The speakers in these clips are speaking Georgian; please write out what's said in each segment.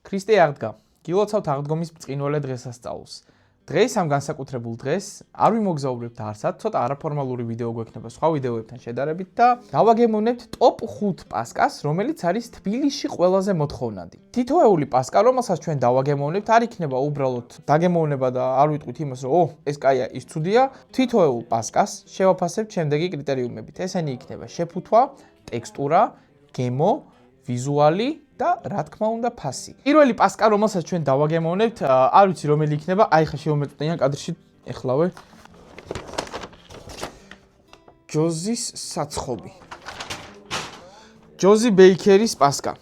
ქრისტე აღდგა. გილოცავთ აღდგომის ბრწყინვალე დღესასწაულს. დღეს ამ განსაკუთრებულ დღეს არ ვიმოგზაურებთ არსად, ცოტა არაფორმალური ვიდეო გვექნება სხვა ვიდეოებთან შედარებით და დავაგემოვნებთ ტოპ 5 პასკას, რომელიც არის თბილისში ყველაზე მოთხოვნადი. თითოეული პასკა, რომელსაც ჩვენ დავაგემოვნებთ, არ იქნება უბრალოდ დაგემოვნება და არ ვიტყვით იმას, რომ ეს კაია, ის ცუდია. თითოეულ პასკას შევაფასებთ შემდეგი კრიტერიუმებით. ესენი იქნება შეფუთვა, ტექსტურა, გემო, ვიზუალი და რა თქმა უნდა ფასი. პირველი პასკა, რომელსაც ჩვენ დავაგემოვნებთ, არ ვიცი რომელი იქნება, აი ხა შევმეწყვეტიან კადრში ეხლავე. ჯოზის საცხობი. ჯოზი ბეიქერის პასკა.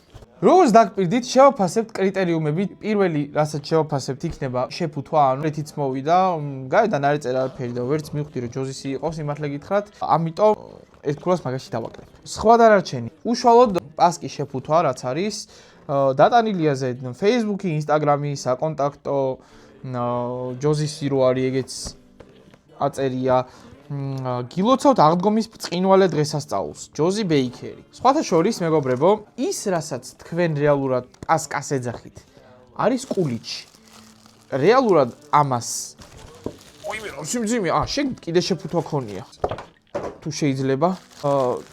როგორც დაგპირდით, შევაფასებთ კრიტერიუმები. პირველი, რასაც შევაფასებთ, იქნება შეფუთვა, ანუ რითიც მოვიდა, გარედან არ ეწერა არაფერი და ვერც მივხვდი, რომ ჯოზისი იყო, სიმართლე გითხრათ. ამიტომ ერთ ქულას მაგაში დავაკლებთ. სხვა დანარჩენი. უშუალოდ პასკის შეფუთვა, რაც არის, დატანილია Facebook-ი, Instagram-ი, საკონტაქტო, ჯოზისი რო არის, ეგეც აწერია. გილოცავთ აღდგომის ბრწყინვალე დღესასწაულს. ჯოზი ბეიქერი. სხვათა შორის, მეგობრებო, ის რასაც თქვენ რეალურად პასკას ეძახით, არის კულიჩი. რეალურად ამას შენ კიდე შეფუთვა ქონია. თუ შეიძლება.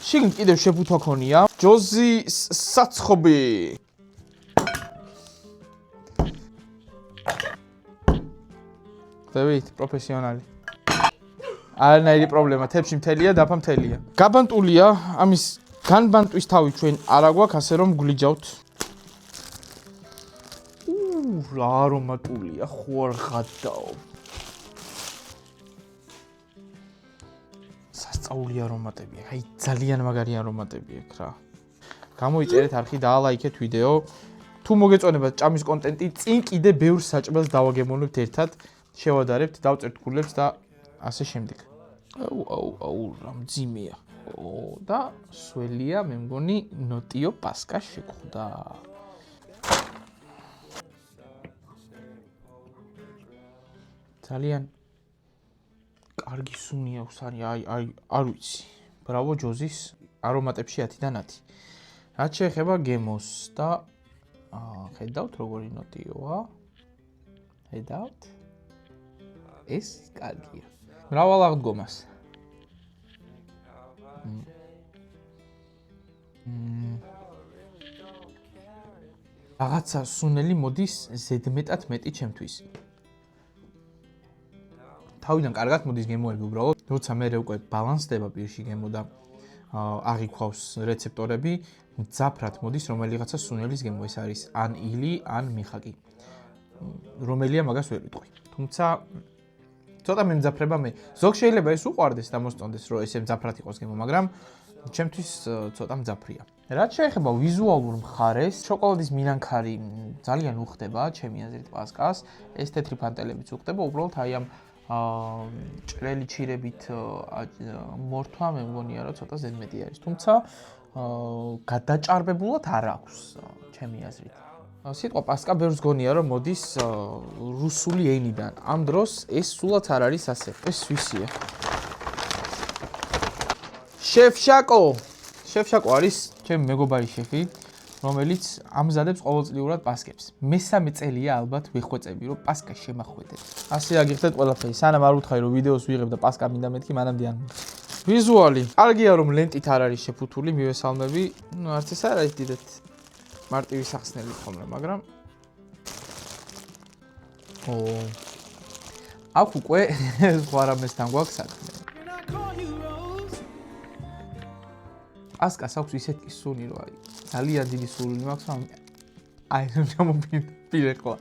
შენ კიდევ შეფუთვა ქონია. ჯოზის საცხობი. ხდებით, პროფესიონალი. არანაირი პრობლემა, თებში მთელია, დაფა მთელია. გაბანტულია, ამის განბანტვის თავი ჩვენ არა გვაქვს, ასე რომ გლიჯავთ. რა არომატულია, ხო არ ღადაო. სასწაული არომატები, აი ძალიან მაგარი არომატები აქვს რა. გამოიწერეთ არხი, დაალაიქეთ ვიდეო. თუ მოგეწონებათ ჭამის კონტენტი, წინ კიდე ბევრ საჭმელს დავაგემოვნებთ ერთად, შევადარებთ, დავწერთ გულებს და ასე შემდეგ. აუ, რა მძიმეა. და სველია, მე მგონი, ნოტიო პასკა შეგვხვდა. ძალიან კარგი სუნი აქვს, აი, არ ვიცი. ბრავო ჯოზის არომატებში 10-დან 10. რაც შეეხება გემოს და ხედავთ როგორი ნოტიოა. ხედავთ? ეს კარგია. მრავალ აღდგომას. რაღაცა სუნელი მოდის ზედმეტად მეტი ჩემთვის. თავიდან კარგად მოდის გემოები უბრალოდ. როცა მე უკვე ბალანსდება პირში გემო და აღიქვავს რეცეპტორები, მძაფრად მოდის რომელიღაცა სუნელის გემო. ეს არის ან ილი, ან მიხაკი. რომელია მაგას ვერ ვიტყვი. თუმცა ცოტა მემძაფრება მე. ზოგ შეიძლება ეს უყვარდეს და მოსწონდეს, რომ ესე მძაფრად იყოს გემო, მაგრამ ჩემთვის ცოტა მძაფრია. რაც შეეხება ვიზუალურ მხარეს, შოკოლადის მინანქარი ძალიან უხდება, ჩემი აზრით პასკას. ეს თეთრი ფანტელებიც უხდება, უბრალოდ აი ამ ჭრელი ჩირებით მორთვა მე მგონია რომ ცოტა ზედმეტი არის. თუმცა გადაჭარბებულად არ აქვს ჩემი აზრით. სიტყვა პასკა ბევრს გონია რომ მოდის რუსული ენიდან. ამ დროს ეს სულაც არ არის ასე. ეს სვისია. შეფ შაკო არის ჩემი მეგობარი შეფი, რომელიც ამზადებს ყოველწლიურად პასკებს. მესამე წელია ალბათ ვიხვეწები, რომ პასკა შემახვედეთ. ასე აგიხდეთ ყველაფერი. სანამ არ უთხარი, რომ ვიდეოს ვიღებ და პასკა მინდა მეთქი, მანამდე არ მინდა. ვიზუალი. კარგია რომ ლენტით არ არის შეფუთული, მივესალმები. არც ეს არ არის დიდად მარტივი სახსნელი ხომრა, მაგრამ აქ უკვე სხვა რამესთან გვაქვს საქმე. პასკას აქვს ისეთი სუნი, რომ აი ძალიან დიდი სული მაქვს, რომ აი მომპირეხლა.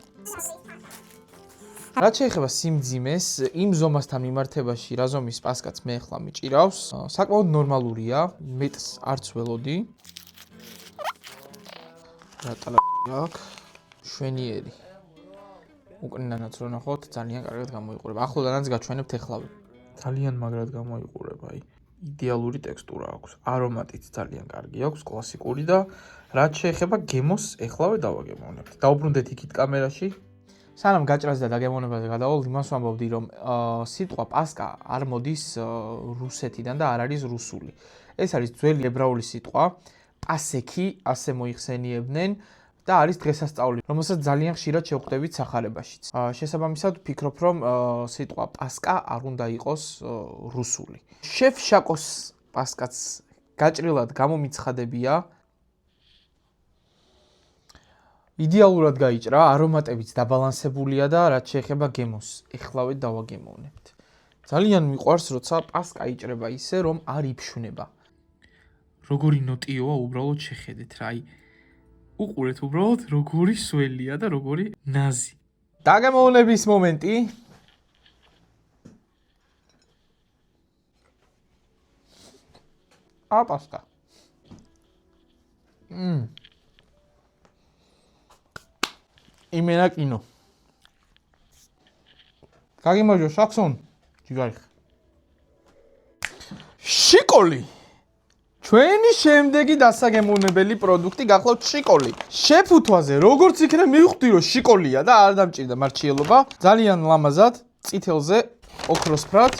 რაც შეეხება სიმძიმეს, იმ ზომასთან მიმართებაში, რა ზომის პასკაც მე ახლა მიჭირავს, საკმაოდ ნორმალურია, მეტს არც ველოდი. რატა აქვს შვენიერი. უკნინანაც რო ნახოთ, ძალიან კარგად გამოიყურება. ახლოდანაც გაჩვენებთ ეხლავე. ძალიან მაგრად გამოიყურება, აი. იდეალური ტექსტურა აქვს, არომატიც ძალიან კარგი აქვს, კლასიკური და რაც შეეხება გემოს, ეხლავე დავაგემოვნებთ. დავუბრუნდეთ იქით კამერაში. სანამ გაჭრას და დაგემოვნებაზე გადავალ, იმას ვამბობდი, რომ სიტყვა პასკა არ მოდის რუსეთიდან და არ არის რუსული. ეს არის ძველი ებრაული სიტყვა, პასექი, ასე მოიხსენიებდნენ და არის დღესასწაული, რომელსაც ძალიან ხშირად შევხვდებით სახარებაშიც. შესაბამისად, ვფიქრობ, რომ სიტყვა პასკა არ უნდა იყოს რუსული. შეფ შაკოს პასკაც გაჭრილად გამომიცხადებია. იდეალურად გაიჭრა, არომატებიც დაბალანსებულია და რაც შეეხება გემოს, ეხლავე დავაგემოვნებთ. ძალიან მიყვარს, როცა პასკა იჭრება ისე, რომ არ იფშუნება. როგორი ნოტიოა უბრალოდ შეხედეთ რა, უყურეთ უბრალოდ როგორი სველია და როგორი ნაზი. დაგემოვნების მომენტი. პასკა. იმენა კინო. გაგიმარჯო საქსონ. ჯიგარი. შიკოლი. ჩვენი შემდეგი დასაგემოვნებელი პროდუქტი გახლავთ შიკოლი. შეფუთვაზე როგორც იქნებ მივხვდი რომ შიკოლია და არ დამჭირდა მარჩიელობა. ძალიან ლამაზად, წითელზე ოქროსფრად.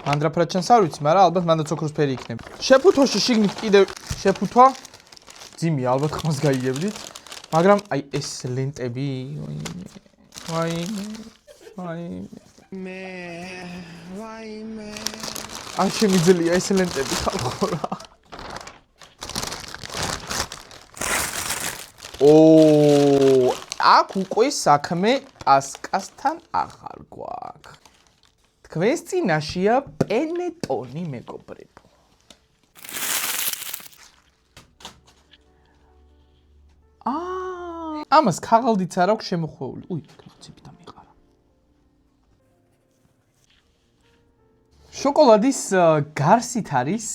მანდრაფრად ჩანს არ ვიცი, მაგრამ ალბათ მანდაც ოქროსფერი იქნება. შეფუთვაში შიგნით კიდევ შეფუთვა. ძიმია, ალბათ ხმას გაიგებდით. მაგრამ აი ეს ლენტები, ვაიმე. არ შემიძლია ეს ლენტები ხალხო რა. აქ უკვე საქმე პასკასთან აღარ გვაქვს. თქვენს წინაშია პენეტონი მეგობრებო. ამას ქაღალდიც არ აქვს შემოხვეული. კაცები დამიყარა. შოკოლადის გარსით არის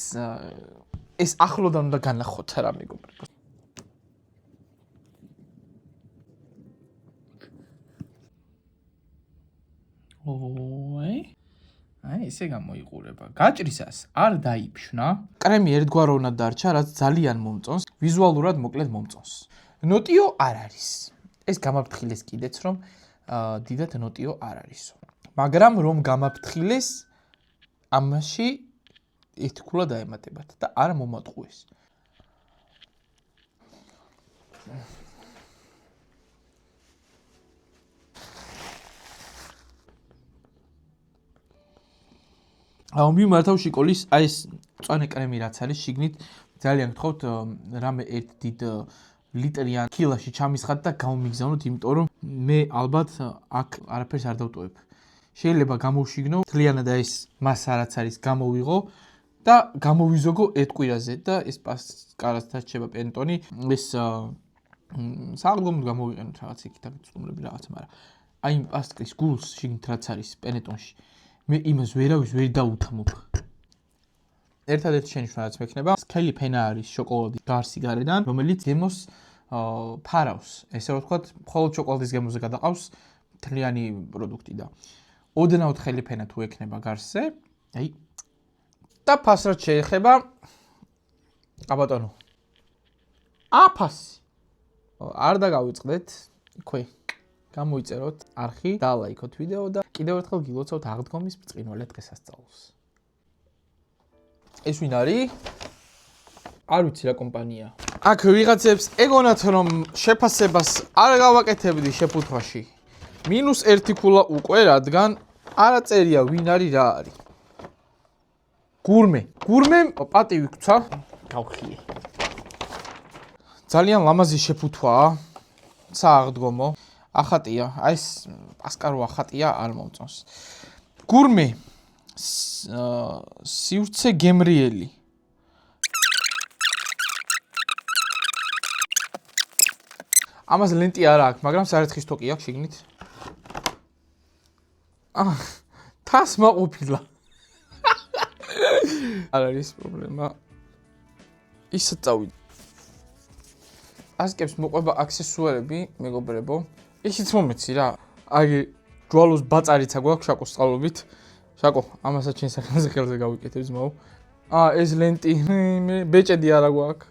ეს ახლოდან უნდა განახოთ რა მეგობრებო. აი ესე გამოიყურება. გაჭრისას არ დაიფშნა. კრემი ერთგვაროვნად დარჩა, რაც ძალიან მომწონს, ვიზუალურად მოკლედ მომწონს. ნოტიო არ არის. ეს გამაფრთხილეს კიდეც რომ დიდად ნოტიო არ არისო. მაგრამ რომ გამაფრთხილეს ამაში ეთქულა დაემატებათ და არ მომატყუეს. მიმართავ შიკოლის აი ეს მწვანე კრემი რაც არის შიგნით ძალიან გთხოვთ რამე ერთ დიდ ლიტრიან კილაში ჩამისხათ და გამომიგზავნოთ, იმიტომ რომ მე ალბათ აქ არაფერს არ დავტოვებ. შეიძლება გამოვშიგნო, მთლიანად ეს მასა რაც არის გამოვიღო და გამოვიზოგო ერთ კვირაზე და ეს პასკარას დარჩება პენტონი, ეს საღდგომოდ გამოვიყენოთ რაღაც იქით აღწმულები რაღაცა, მაგრამ აი იმ პასკის გულს შიგნით რაც არის პენეტონში მე იმას ვერავის ვერ დაუთმობ. ერთადერთი შენიშვნა რაც მექნება, სქელი ფენა არის შოკოლადის გარსი გარედან, რომელიც გემოს ფარავს. ესე რომ ვთქვათ, მხოლოდ შოკოლადის გემოზე გადაყავს მთლიანი პროდუქტი და ოდნავ თხელი ფენა თუ ექნება გარსზე, აი და ფასრად შეეხება აბატონო. აფასი. არ დაგავიწყდეთ, იქვე გამოიწეროთ არხი, დალაიქოთ ვიდეო და კიდევ ერთხელ გილოცავთ აღდგომის ბრწყინვალე დღესასწაულს. ეს ვინ არის? არ ვიცი რა კომპანია. აქ ვიღაცებს ეგონათ რომ შეფასებას არ გავაკეთებდი შეფუთვაში. -1 ქულა უკვე, რადგან არა წერია ვინ არის რა არის. გურმე. გურმემ პატივი გვცა, გავხიე. ძალიან ლამაზი შეფუთვაა. სააღდგომო. ახატია, აი ეს პასკარო ახატია, არ მომწონს. გურმე. სივრცე გემრიელი. ამას ლენტი არ აქვს, მაგრამ საერთხის თოკი აქვს შიგნით. თას მაყოფილა. არ არის პრობლემა. ისე წავიდე. ასკებს მოყვება აქსესუარები, მეგობრებო. ისიც მომეცი რა. აი ჯვალოს ბაწარიცა გვაქვს შაკოს წყალობით. შაკო, ამასაც ჩემს სახელზე გავიკეთებ ძმაო. ეს ლენტი, მე ბეჭედი არა გვაქვს.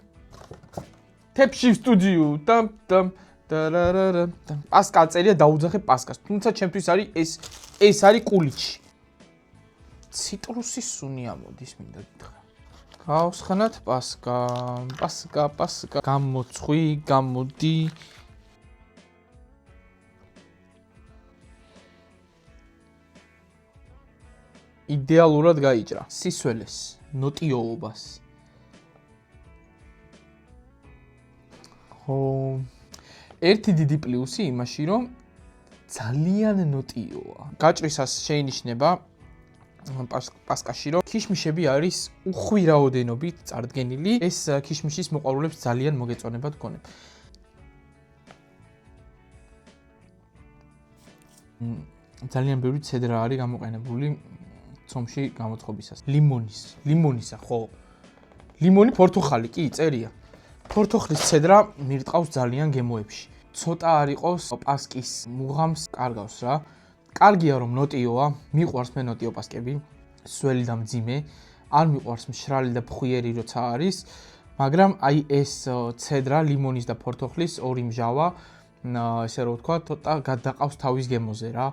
თეფში სტუდიო, ტამ პასკა წერია დაუძახე პასკას. თუმცა ჩემთვის არის ეს არის კულიჩი. ციტრუსის სუნი ამოდის მინდა გითხრა. გავხსნათ პასკა, გამოწვი, გამოდი. იდეალურად გაიჭრა სისველეს, ნოტიოობას. ერთი დიდი პლუსი იმაში, რომ ძალიან ნოტიოა. გაჭრისას შეინიშნება პასკაში, რომ ქიშმიშები არის უხვირაოდენობით წარდგენილი. ეს ქიშმიშის მოყვარულებს ძალიან მოგეწონებათ გონებ. ძალიან ბევრი ცედრა არის გამოყენებული ცომში გამოწყობისას. ლიმონისა, ხო. ლიმონი პორტუხალი კი წერია. პორტუხლის ცედრა მირტყავს ძალიან გემოებში. ცოტა არ იყოს პასკის მუღამს კარგავს რა. კარგია რომ ნოტიოა, მიყვარს მე ნოტიო პასკები, სველი და მძიმე, არ მიყვარს მშრალი და ფხვიერი როცა არის, მაგრამ აი ეს ცედრა ლიმონის და პორტუხლის ორი მჟავა, ესე რომ ვთქვა, ცოტა გადაყავს თავის გემოზე რა.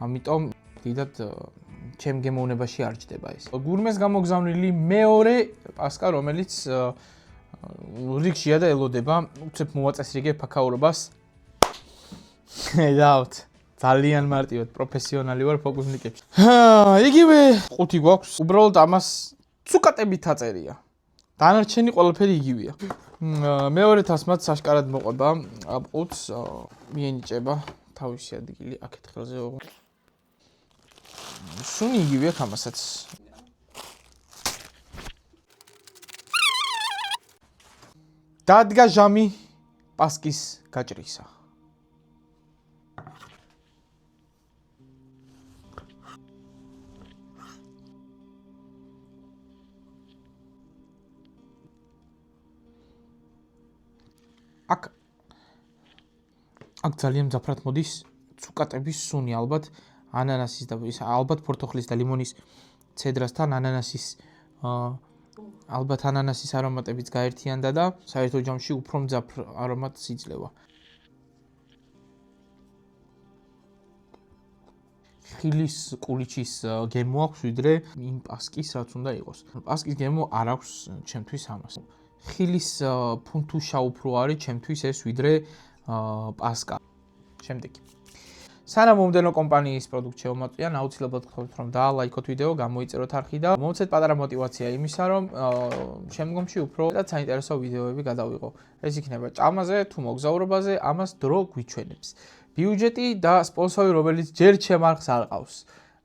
ამიტომ დიდად ჩემ გემოვნებაში არ ჯდება ეს. გურმეს გამოგზავნილი მეორე პასკა, რომელიც რიგშია და ელოდება, უცებ მოვაწესრიგე ფაქაურობას. დავთ. ძალიან მარტივად პროფესიონალი ვარ ფოკუსნიკებში. იგივე 5 გვაქვს. უბრალოდ ამას ცუკატებით აწერია. დანარჩენი ყველაფერი იგივეა. მეორე თასმაც საშკარად მოყვება. ამ 5-ს მიენიჭება თავისი ადგილი აქეთ ხელზე. სუნი იგივეა ამასაც. დადგა ჟამი პასკის გაჭრისა. აქ ძალიან მძაფრად მოდის ცუკატების სუნი, ალბათ ანანასის და ალბათ პორტუხლის და ლიმონის ცედრასთან ანანასის ალბათ ანანასის არომატებიც გაერთიანდა და საერთო ჯამში უფრო მძაფრ არომატს იძლევა. ხილის კულიჩის გემო აქვს ვიდრე იმ პასკის რაც უნდა იყოს. პასკის გემო არ აქვს ჩემთვის ამას. ხილის ფუნთუშა უფრო არის ჩემთვის ეს ვიდრე პასკა. შემდეგი. სანამ მომდენო კომპანიის პროდუქტ შევმოწვიან, აუცილებლად გთხოვთ რომ დაალაიქოთ ვიდეო, გამოიწეროთ არხი და მომცეთ პატარა мотиваცია იმისა, რომ შემდგომში უფრო და საინტერესო ვიდეოები გადავიღო. ეს იქნება ჭამაზე თუ მოგზაურობაზე, ამას დრო გვიჩვენებს. ბიუჯეტი და სპონსორი, რომელიც ჯერ ჩემ არხს არ ყავს.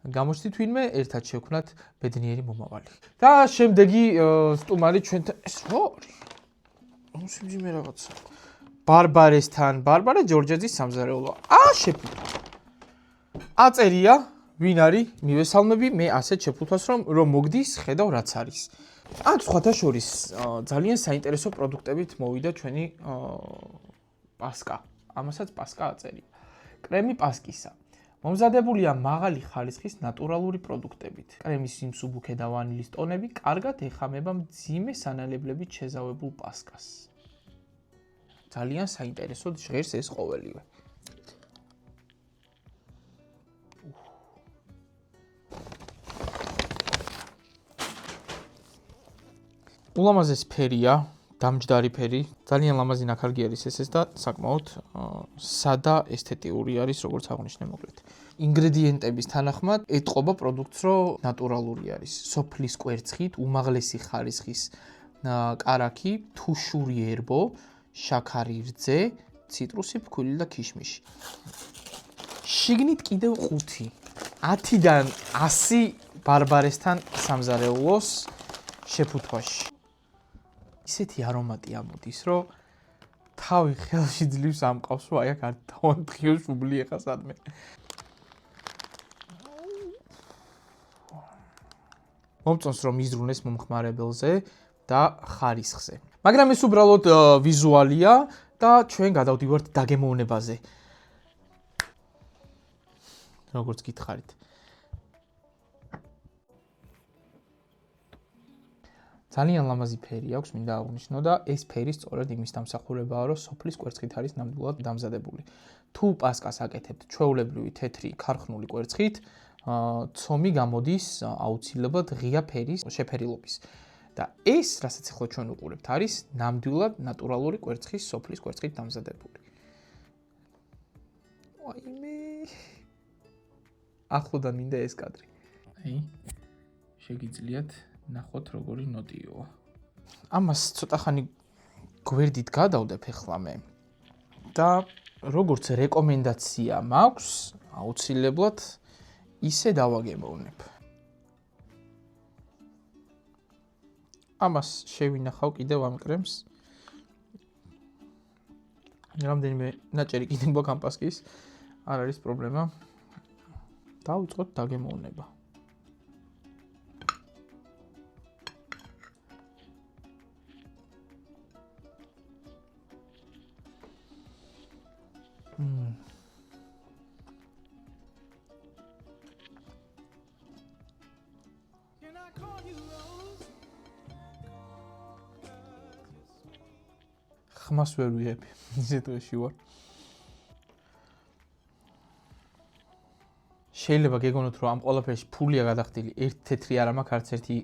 გამოჩდით ვინმე, ერთად შევქმნათ ბედნიერი მომავალი. და შემდეგი სტუმარი ჩვენთან ეს რა არის? მოსიმძიმე რაღაცა. ბარბარე ჯორჯეძის სამზარეულო. შეფუთვა. აწერია, ვინ არის? მივესალმები, მე ასეთ შეფუთვას რომ მოგდის, ხედავ რაც არის. აქ სხვათა შორის ძალიან საინტერესო პროდუქტებით მოვიდა ჩვენი პასკა. ამასაც პასკა აწერია. კრემი პასკისა. მომზადებულია მაღალი ხარისხის ნატურალური პროდუქტებით. კრემის სიმსუბუქე და ვანილის ტონები კარგად ეხამება მძიმე სანალებლებით შეზავებულ პასკას. ძალიან საინტერესოდ ჟღერს ეს ყოველივე. ულამაზეს ფერია, დამჯდარი ფერი, ძალიან ლამაზი ნაქარგი არის ეს და საკმაოდ სადა ესთეტიური არის, როგორც აღნიშნე მოკლედ. ინგრედიენტების თანახმად ეტყობა პროდუქტს, რომ ნატურალური არის. სოფლის კვერცხით, უმაღლესი ხარისხის კარაქი, თუშური ერბო, შაქარი რძე, ციტრუსი, ფქვილი და ქიშმიში. შიგნით კიდევ 5. 10-დან 100 ბარბარესთან სამზარეულოს შეფუთვაში. ისეთი არომატი ამოდის, რომ თავი ხელში ძლივს ამყავს, რომ აი აქ არ დავანთხიო შუბლი ეხა სადმე. მომწონს რომ იზრუნეს მომხმარებელზე და ხარისხზე. მაგრამ ეს უბრალოდ ვიზუალია და ჩვენ გადავდივართ დაგემოვნებაზე. როგორც გითხარით. ძალიან ლამაზი ფერი აქვს, მინდა აღვნიშნო და ეს ფერი სწორედ იმის დამსახურებაა, რომ სოფლის კვერცხით არის ნამდვილად დამზადებული. თუ პასკას აკეთებთ ჩვეულებრივი თეთრი ქარხნული კვერცხით, ცომი გამოდის აუცილებლად ღია ფერის შეფერილობის. და ეს, რასაც ახლა ჩვენ უყურებთ, არის ნამდვილად ნატურალური კვერცხის სოფლის კვერცხით დამზადებული. ვაიმე. ახლოდან მინდა ეს კადრი. აი, შეგიძლიათ ნახოთ როგორი ნოტიოა. ამას ცოტა ხანი გვერდით გადავდებ ახლა მე. და როგორც რეკომენდაცია მაქვს, აუცილებლად ისე დავაგემოვნებ. ამას შევინახავ კიდევ ამ კრემს. რამდენიმე ნაჭერი კიდევ გვაქვს ამ პასკის, არ არის პრობლემა. დავიწყოთ დაგემოვნება. ხმას ვერ ვიღებ, ისე დღეში ვარ. შეიძლება გეგონოთ, რომ ამ ყველაფერში ფულია გადახდილი, ერთ თეთრი არ მაქვს არც ერთი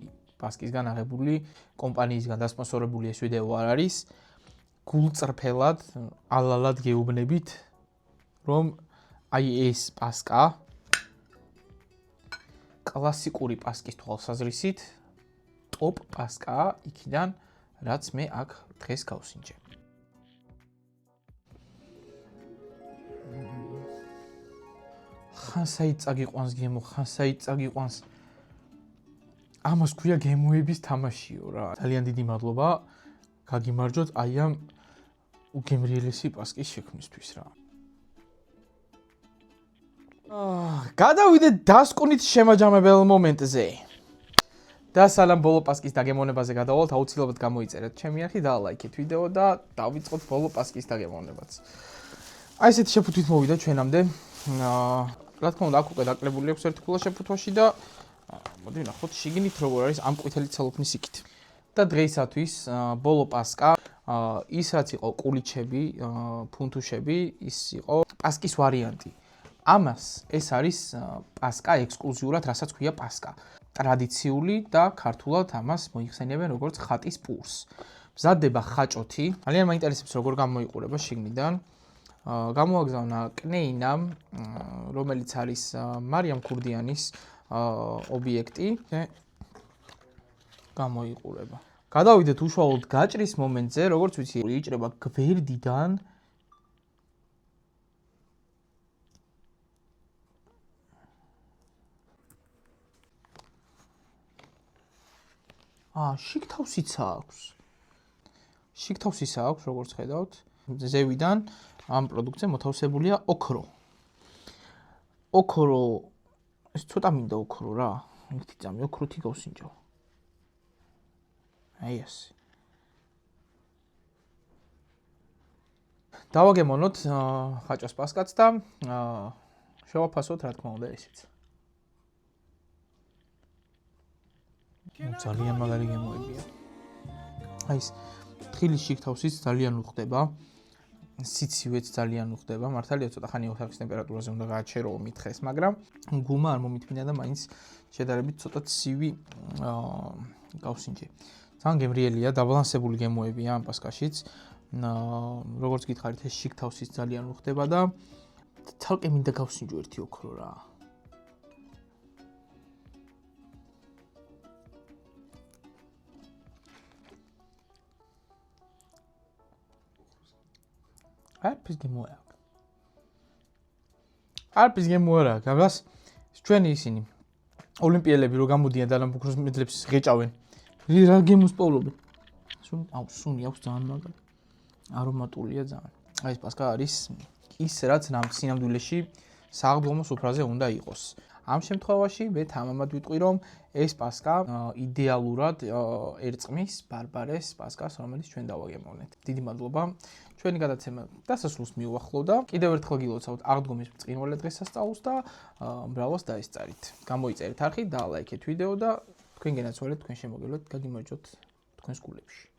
პასკისგან აღებული, კომპანიისგან დასპონსორებული ეს ვიდეო არ არის. გულწრფელად, ალალად გეუბნებით, რომ აი ეს პასკა კლასიკური პასკის თვალსაზრისით ტოპ პასკაა იქიდან, რაც მე აქ დღეს გავსინჯე. ხან საით წაგიყვანს გემო, ხან საით წაგიყვანს. ამას ქვია გემოების თამაშიო რა. ძალიან დიდი მადლობა. გაგიმარჯვოთ აი ამ უგემრიელესი პასკის შექმნისთვის რა. გადავიდეთ დასკვნით შემაჯამებელ მომენტზე. და სალამ ბოლო პასკის დაგემოვნებაზე გადავალთ, აუცილებლად გამოიწერეთ ჩემი არხი და ლაიქეთ ვიდეო და დავიწყოთ ბოლო პასკის დაგემოვნებაც. აი ესეთი შეფუთვით მოვიდა ჩვენამდე. რა თქმა უნდა, აქ უკვე დაკლებული აქვს ერთი ქულა შეფუთვაში და მოდი ვნახოთ შიგნით როგორ არის ამ ყვითელი ცელოფნის იქით. და დღეისათვის ბოლო პასკა ის რაც იყო კულიჩები, ფუნთუშები, ის იყო პასკის ვარიანტი. ამას ეს არის პასკა ექსკლუზიურად, რასაც ქვია პასკა. ტრადიციული და ქართულად ამას მოიხსენიებენ როგორც ხატის პურს. მზადდება ხაჭოთი. ძალიან მაინტერესებს როგორ გამოიყურება შიგნიდან. გამოაგზავნა კნეინამ, რომელიც არის მარიამ ქურდიანის ობიექტი. გამოიყურება. გადავიდეთ უშუალოდ გაჭრის მომენტზე, როგორც ვიცი, იჭრება გვერდიდან. შიგთავსიც აქვს. შიგთავსისა აქვს, როგორც ხედავთ. ზევიდან ამ პროდუქტზე მოთავსებულია ოქრო. ოქრო, ეს ცოტა მინდა ოქრო რა. ერთი წამი ოქროთი გავსინჯავ. აი ესე. დავაგემოვნოთ ხაჭოს პასკაც და შევაფასოთ რა თქმა უნდა ესეც. ძალიან მაგარი გემოებია. აი ეს თხილის შიგთავსიც ძალიან უხდება. სიცივეც ძალიან უხდება. მართალია ცოტა ხანი ოთახის ტემპერატურაზე უნდა გააჩერო მითხეს, მაგრამ გულმა არ მომითმინა და მაინც შედარებით ცოტა ცივი გავსინჯე. ძალიან გემრიელია, დაბალანსებული გემოებია ამ პასკაშიც. როგორც გითხარით, ეს შიგთავსიც ძალიან უხდება და ცალკე მინდა გავსინჯო ერთი ოქრო რა. არაფერს გემო არ აქვს. არაფერს გემო არ აქვს. ამას ჩვენი ისინი ოლიმპიელები რო გამოდიან და ლამბუქროს მედლებს ღეჭავენ. რა გემოს პოვლობენ? სუნი აქვს ძალიან მაგარი. არომატულია ძალიან. აი ეს პასკა არის ის რაც სინამდვილეში სააღდგომო სუფრაზე უნდა იყოს. ამ შემთხვევაში მე თამამად ვიტყვი რომ ეს პასკა იდეალურად ერწყმის ბარბარეს პასკას, რომელიც ჩვენ დავაგემოვნეთ. დიდი მადლობა. ჩვენი გადაცემა დასასრულს მიუახლოვდა. კიდევ ერთხელ გილოცავთ აღდგომის ბრწყინვალე დღესასწაულს და მრავლას დაესწარით. გამოიწერეთ არხი და ლაიქეთ ვიდეო და თქვენ გენაცვალეთ, თქვენ შემოგევლეთ, გაგიმარჯვოთ თქვენს გულებში.